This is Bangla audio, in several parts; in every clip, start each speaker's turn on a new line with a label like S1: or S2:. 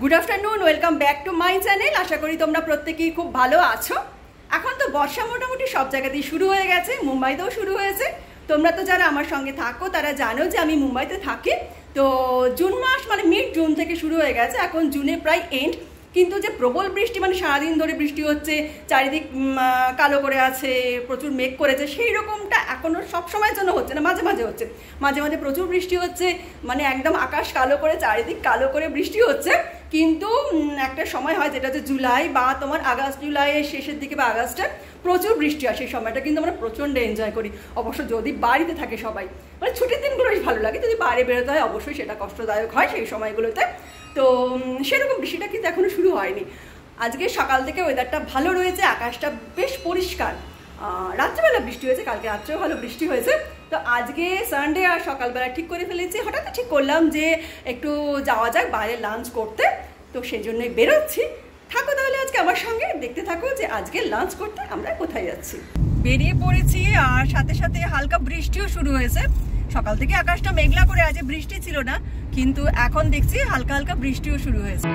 S1: Good afternoon, welcome back to my channel. আশা করি তোমরা প্রত্যেকেই খুব ভালো আছো। এখন তো বর্ষা মোটামুটি সব জায়গাতেই শুরু হয়ে গেছে, মুম্বাইতেও শুরু হয়েছে। তোমরা তো যারা আমার সঙ্গে থাকো তারা জানো যে আমি মুম্বাইতে থাকি। তো জুন মাস মানে মিড জুন থেকে শুরু হয়ে গেছে, এখন জুনে প্রায় এন্ড। কিন্তু যে প্রবল বৃষ্টি, মানে সারাদিন ধরে বৃষ্টি হচ্ছে, চারিদিক কালো করে আছে, প্রচুর মেঘ করেছে, সেই রকমটা এখনও সব সময়ের জন্য হচ্ছে না, মাঝে মাঝে হচ্ছে। মাঝে মাঝে প্রচুর বৃষ্টি হচ্ছে, মানে একদম আকাশ কালো করে, চারিদিক কালো করে বৃষ্টি হচ্ছে। কিন্তু একটা সময় হয় যেটা হচ্ছে জুলাই বা তোমার আগস্ট, জুলাইয়ের শেষের দিকে বা আগস্টে প্রচুর বৃষ্টি হয়। সেই সময়টা কিন্তু আমরা প্রচণ্ড এনজয় করি। অবশ্য যদি বাড়িতে থাকে সবাই, মানে ছুটির দিনগুলো বেশ ভালো লাগে। যদি বাইরে বেরোতে হয় অবশ্যই সেটা কষ্টদায়ক হয় সেই সময়গুলোতে। তো সেরকম বৃষ্টিটা কিন্তু এখনও শুরু হয়নি। আজকে সকাল থেকে ওয়েদারটা ভালো রয়েছে, আকাশটা বেশ পরিষ্কার। রাত্রেবেলা বৃষ্টি হয়েছে, কালকে রাত্রেও ভালো বৃষ্টি হয়েছে। তো আজকে সানডে আর সকালবেলা ঠিক করে ফেলেছি, হঠাৎ ঠিক করলাম যে একটু যাওয়া যাক বাইরে লাঞ্চ করতে। তো সেই জন্যই বেরোচ্ছি। থাকো তাহলে আজকে আমার সঙ্গে, দেখতে থাকো যে আজকে লাঞ্চ করতে আমরা কোথায় যাচ্ছি। বেরিয়ে পড়েছি আর সাথে সাথে হালকা বৃষ্টিও শুরু হয়েছে। সকাল থেকে আকাশটা মেঘলা করে আছে, বৃষ্টি ছিল না, কিন্তু এখন দেখছি হালকা হালকা বৃষ্টিও শুরু হয়েছে।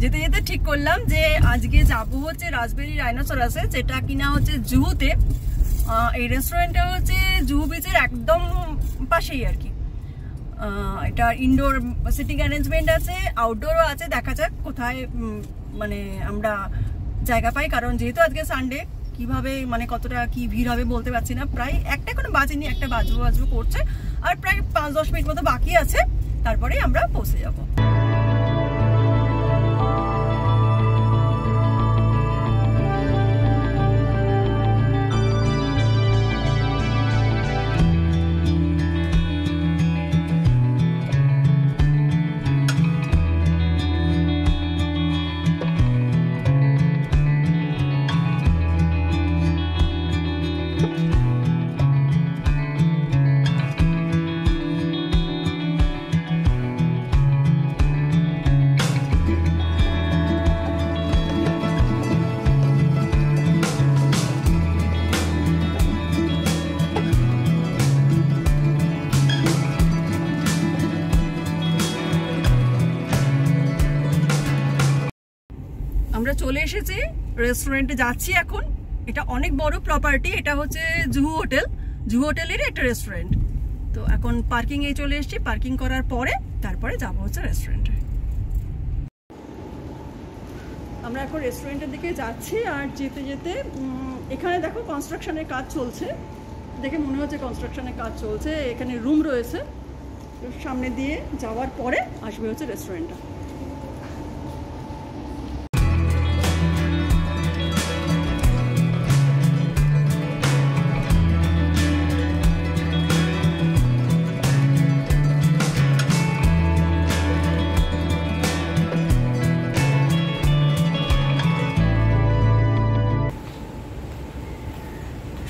S1: যেতে যেতে ঠিক করলাম যে আজকে যাবো হচ্ছে রাজবেরি রাইনোসরাসে, যেটা কিনা হচ্ছে জুহুতে। এই রেস্টুরেন্টটা হচ্ছে জুহু বিচের একদম পাশেই আর কি। এটা ইনডোর সিটিং অ্যারেঞ্জমেন্ট আছে, আউটডোরও আছে। দেখা যাক কোথায় মানে আমরা জায়গা পাই, কারণ যেহেতু আজকে সানডে, কিভাবে মানে কতটা কি ভিড় হবে বলতে পারছি না। প্রায় একটা কোনো বাজেনি, একটা বাজবো করছে, আর প্রায় 5-10 মিনিট মতো বাকি আছে, তারপরে আমরা পৌঁছে যাবো। আমরা চলে এসেছি, রেস্টুরেন্টে যাচ্ছি এখন। এটা অনেক বড় প্রপার্টি, এটা হচ্ছে জুহু হোটেল, জুহু হোটেলেরই একটা রেস্টুরেন্ট। তো এখন পার্কিংয়ে চলে এসেছি, পার্কিং করার পরে তারপরে যাবো হচ্ছে রেস্টুরেন্টে। আমরা এখন রেস্টুরেন্টের দিকে যাচ্ছি, আর যেতে যেতে এখানে দেখো কনস্ট্রাকশনের কাজ চলছে, দেখে মনে হচ্ছে কনস্ট্রাকশনের কাজ চলছে। এখানে রুম রয়েছে, সামনে দিয়ে যাওয়ার পরে আসবে হচ্ছে রেস্টুরেন্টটা।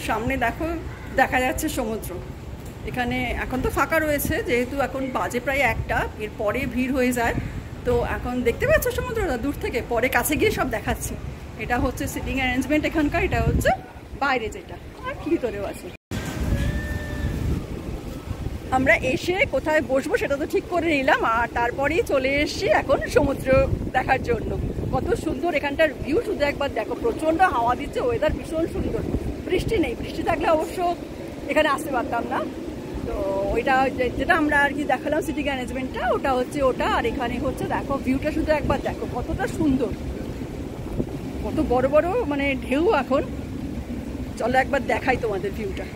S1: সামনে দেখো দেখা যাচ্ছে সমুদ্র। এখানে এখন তো ফাঁকা রয়েছে, যেহেতু এখন বাজে প্রায় 1টা, এরপরে ভিড় হয়ে যায়। তো এখন দেখতে পাচ্ছ সমুদ্রটা দূর থেকে, পরে কাছে গিয়ে সব দেখাচ্ছি। এটা হচ্ছে সিটিং অ্যারেঞ্জমেন্ট এখানকার, এটা হচ্ছে বাইরে যেটা, আর ভিতরেও আছে। আমরা এসে কোথায় বসবো সেটা তো ঠিক করে নিলাম, আর তারপরেই চলে এসেছি এখন সমুদ্র দেখার জন্য। কত সুন্দর এখানটার ভিউ, শুধু একবার দেখো। প্রচণ্ড হাওয়া দিচ্ছে, ওয়েদার ভীষণ সুন্দর। বৃষ্টি নেই, বৃষ্টি থাকলে অবশ্য এখানে আসতে পারতাম না। তো ওইটা যেটা আমরা আর কি দেখালাম সিটিং অ্যারেঞ্জমেন্টটা, ওটা হচ্ছে ওটা। আর এখানে হচ্ছে দেখো ভিউটা, শুধু একবার দেখো কতটা সুন্দর, কত বড় বড় মানে ঢেউ এখন। চলো একবার দেখাই তোমাদের ভিউটা।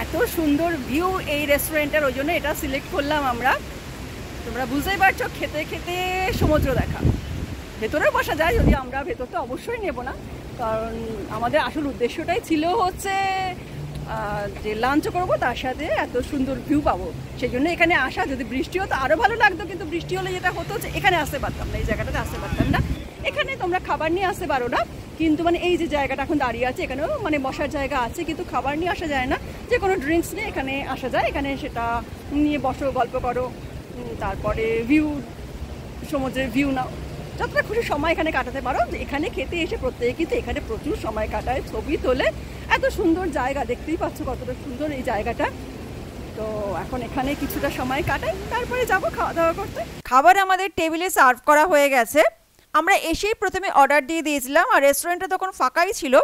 S1: এত সুন্দর ভিউ এই রেস্টুরেন্টের, ওই জন্য এটা সিলেক্ট করলাম আমরা। তোমরা বুঝতেই পারছো, খেতে খেতে সমুদ্র দেখা। ভেতরেও বসা যায়, যদি আমরা ভেতরটা অবশ্যই নেব না, কারণ আমাদের আসল উদ্দেশ্যটাই ছিল হচ্ছে যে লাঞ্চ করবো, তার সাথে এত সুন্দর ভিউ পাবো, সেই জন্য এখানে আসা। যদি বৃষ্টি হতো আরও ভালো লাগতো, কিন্তু বৃষ্টি হলে যেটা হতো যে এখানে আসতে পারতাম না, এই জায়গাটাতে আসতে পারতাম না। এখানে তোমরা খাবার নিয়ে আসতে পারো না, কিন্তু মানে এই যে জায়গাটা এখন দাঁড়িয়ে আছে এখানেও মানে বসার জায়গা আছে, কিন্তু খাবার নিয়ে আসা যায় না। যে কোনো ড্রিঙ্কস নিয়ে এখানে আসা যায়, এখানে সেটা নিয়ে বসো, গল্প করো, তারপরে ভিউ, সমুদ্রের ভিউ নাও, যতটা খুশি সময় এখানে কাটাতে পারো। এখানে খেতে এসে প্রত্যেকে কিন্তু এখানে প্রচুর সময় কাটায়, ছবি তোলে। এত সুন্দর জায়গা, দেখতেই পাচ্ছ কতটা সুন্দর এই জায়গাটা। তো এখন এখানে কিছুটা সময় কাটাই, তারপরে যাব খাওয়া দাওয়া করতে। খাবার আমাদের টেবিলে সার্ভ করা হয়ে গেছে। আমরা এসেই প্রথমে অর্ডার দিয়ে দিয়েছিলাম, আর রেস্টুরেন্টটা তখন ফাঁকাই ছিল।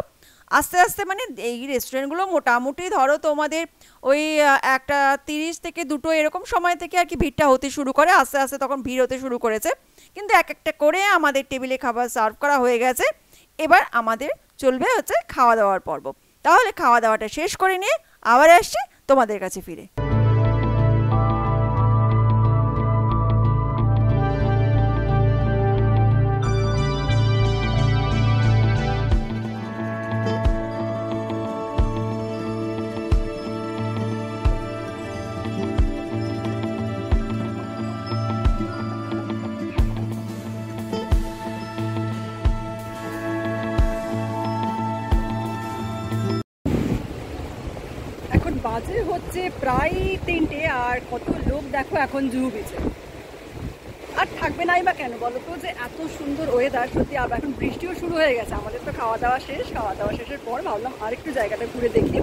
S1: আস্তে আস্তে মানে এই রেস্টুরেন্টগুলো মোটামুটি ধরো তোমাদের ওই 1:30 থেকে 2 এরকম সময় থেকে আর কি ভিড়টা হতে শুরু করে, আস্তে আস্তে তখন ভিড় হতে শুরু করেছে। কিন্তু এক একটা করে আমাদের টেবিলে খাবার সার্ভ করা হয়ে গেছে। এবার আমাদের চলবে হচ্ছে খাওয়া দাওয়ার পর্ব। তাহলে খাওয়া দাওয়াটা শেষ করে নিয়ে আবার আসছি তোমাদের কাছে ফিরে। এখন বাজে হচ্ছে প্রায় 3টে, আর কত লোক দেখো এখন জুহু বিচে। আর থাকবে নাই বা কেন বলো তো, যে এত সুন্দর ওয়েদার সত্যি। আবার এখন বৃষ্টিও শুরু হয়ে গেছে। আমাদের তো খাওয়া দাওয়া শেষ, খাওয়া দাওয়া শেষের পর ভাবলাম আরেকটু জায়গাটা ঘুরে দেখি।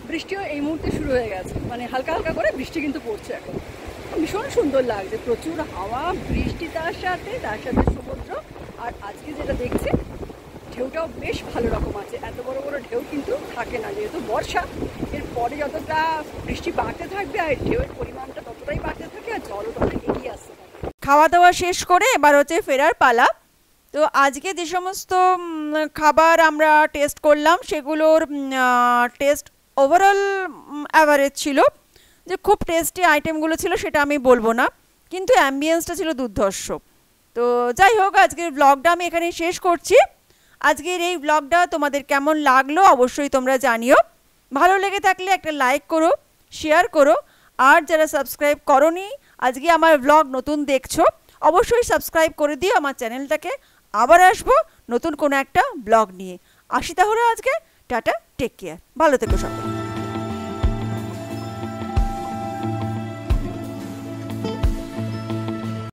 S1: বৃষ্টিও এই মুহূর্তে শুরু হয়ে গেছে, মানে হালকা হালকা করে বৃষ্টি কিন্তু পড়ছে এখন। ভীষণ সুন্দর লাগছে, প্রচুর হাওয়া, বৃষ্টি, তার সাথে সমুদ্র। আর আজকে যেটা দেখছি, ঢেউটাও বেশ ভালো রকম আছে। এত বড় বড় ঢেউ কিন্তু থাকে না, যেহেতু বর্ষা। এরপরে যতটা বৃষ্টি বাড়তে থাকবে আর ঢেউয়ের পরিমাণটা ততটাই বাড়তে থাকে, আর জলও ততটা এগিয়ে আসতে থাকে। খাওয়া দাওয়া শেষ করে এবার হচ্ছে ফেরার পালা। তো আজকে যে সমস্ত খাবার আমরা টেস্ট করলাম, সেগুলোর টেস্ট ওভারঅল অ্যাভারেজ ছিল। যে খুব টেস্টি আইটেমগুলো ছিল সেটা আমি বলবো না, কিন্তু অ্যাম্বিয়েন্সটা ছিল দুর্ধর্ষ। তো যাই হোক, আজকের ব্লগটা আমি এখানেই শেষ করছি। আজকের এই ব্লগটা তোমাদের কেমন লাগলো অবশ্যই তোমরা জানিও। ভালো লেগে থাকলে একটা লাইক করো, শেয়ার করো। আর যারা সাবস্ক্রাইব করোনি, আজকে আমার ব্লগ নতুন দেখছো, অবশ্যই সাবস্ক্রাইব করে দিও আমার চ্যানেলটাকে। আবার আসবো নতুন কোনো একটা ব্লগ নিয়ে। আসি তাহলে আজকে, টাটা, টেক কেয়ার, ভালো থেকো সকলে।